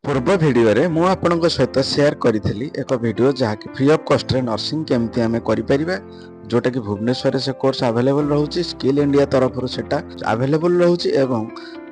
पूर्व वीडियो रे मु आपनक सहित शेयर करी एक वीडियो जहाँकि फ्री ऑफ कॉस्ट रे नर्सिंग केमती आमे करि परिबा जोटा कि भुवनेश्वर से कोर्स अवेलेबल रहउची स्किल इंडिया तरफ सेटा अवेलेबल रहउची एवं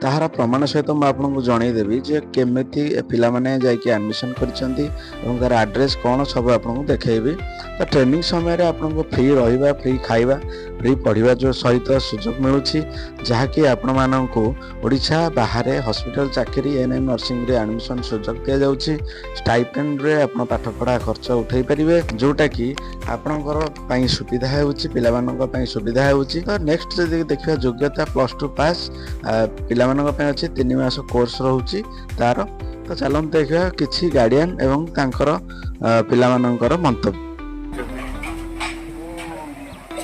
ताहार प्रमाण सहित मु आपनक जणै देबी जे केमिति पिला माने जाय कि एडमिशन करचंती एवं तार एड्रेस कोन सब आपनक देखेबी। तो ट्रेनिंग समय रे आपनक फ्री रहिबा फ्री खाइबा फ्री पढ़िबा जो सहित सुजोग मिलुची जहाँकि आपण मानक ओडिशा बाहर हॉस्पिटल चाकरी एनएम नर्सिंग रे एडमिशन सुजोग दिया जाउची। स्टाइपेंड रे आपण पाठ पढ़ा खर्च उठाई परिबे जोटा कि आपणकर पई सुविधा हेउची पिला मानक पई सुविधा हेउची। तो नेक्स्ट जदि देखिबा योग्यता +2 पास पिला मानक पई अछि 3 मास कोर्स रहउची तार। तो चलन देखिबा किछि गार्डियन एवं तांकर पिला मानकर मंतव्य।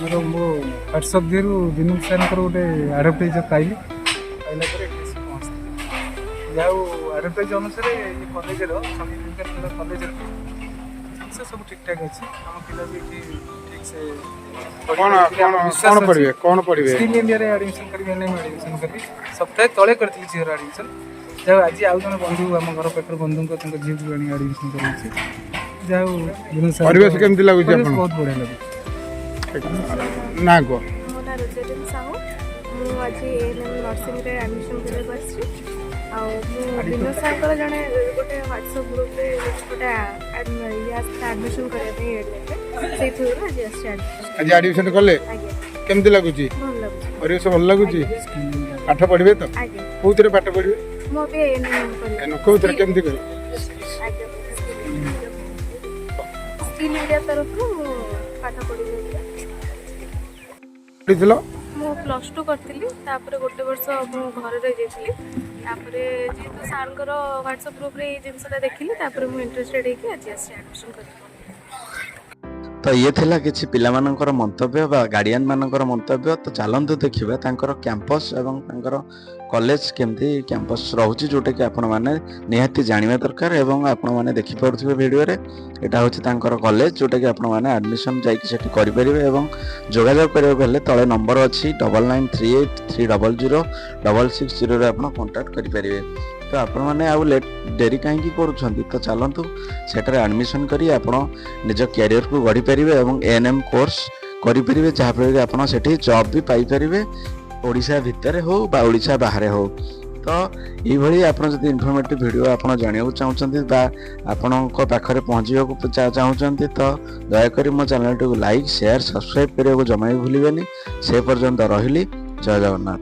मो व्हाट्सअप दिरु विनोद सर गोटे एडवर्टाइज पाइली पाइला पर एस पहुँचती जाऊ एडवर्टाइज अनुसार ये कॉलेज कॉलेज से सब ठीक ठाक अच्छी आम पिला भी ठीक से कौन पढ़िबे स्किल इंडिया रे एडमिशन करबे नै एडमिशन करबी सप्ताह तळे करथि झिरो एडमिशन जाऊ आज आउ जने बंधु हम घर पाखर बंधु को तंक झियो भी एडमिशन करछि जाऊ विनोद सर परिवेश केमति लागु छै अपन बहुत बढ़िया लागु ना को मोना रोजेटिन साहू मु आज एएनएम नर्सिंग रे एडमिशन करे बसछि आ मु विनोद सर को जने गोटे व्हाट्सएप ग्रुप रे गोटे एडमिशन करे पे एडले से थोर आज एडमिशन करले केमति लागु छी भल लागु परिवेश भल लागु छी पाठ पढ़िबे तो आगे कोउतरे पाठ पढ़िबे मो पे एएनएम करे एनो कोउतरे केमति करे आगे स्किल इंडिया तरफ पाठ पढ़िबे पढ़िथिलो मु +2 करथिली तापर गोटे वर्ष मु घर रे जेथिली तापर जेतु सारंकर व्हाट्सएप ग्रुप रे ए जिंसटा देखिली तापर मु इंटरेस्टेड हे कि आज एडमिशन करथि। तो ये थिला किछि पिला मानकर मंतव्य बा गार्डियन मानकर मंतव्य। तो चलंतु देखिबा तांकर कैंपस एवं तांकर कॉलेज केमती कैंपस रहउची जोटा कि आपण माने निहाती जानिबा दरकार एवं आपण माने देखि पड़थिबे वीडियो रे एटा होची तांकर कॉलेज जोटा कि आपण माने एडमिशन जाई कि सेठी करि परिबे एवं जोगाजोग करियो बेले तळे नंबर अछि 9938300660 रे आपण कांटेक्ट करि परिबे। तो आपण माने आउ लेट डेरी काहे करूछंती तो चलंतु सेटर एडमिशन करी आपण निज कैरियर को गढ़ी परिबे एवं एएनएम कोर्स करि परिबे जहा पर आपण सेठी जॉब भी पाई परिबे ओडिशा भितर हो बा ओडिशा बाहर हो। तो ये भली आपण जदि इन्फॉर्मेटिव वीडियो आपण जानियो चाहउछंती बा आपणक पाखरे पहुंचियो को चाहउछंती तो दया करी मो चैनल को लाइक शेयर सब्सक्राइब करियो जमाई भूलिबेनी। से पर्यंत रहिली जय जगन्नाथ।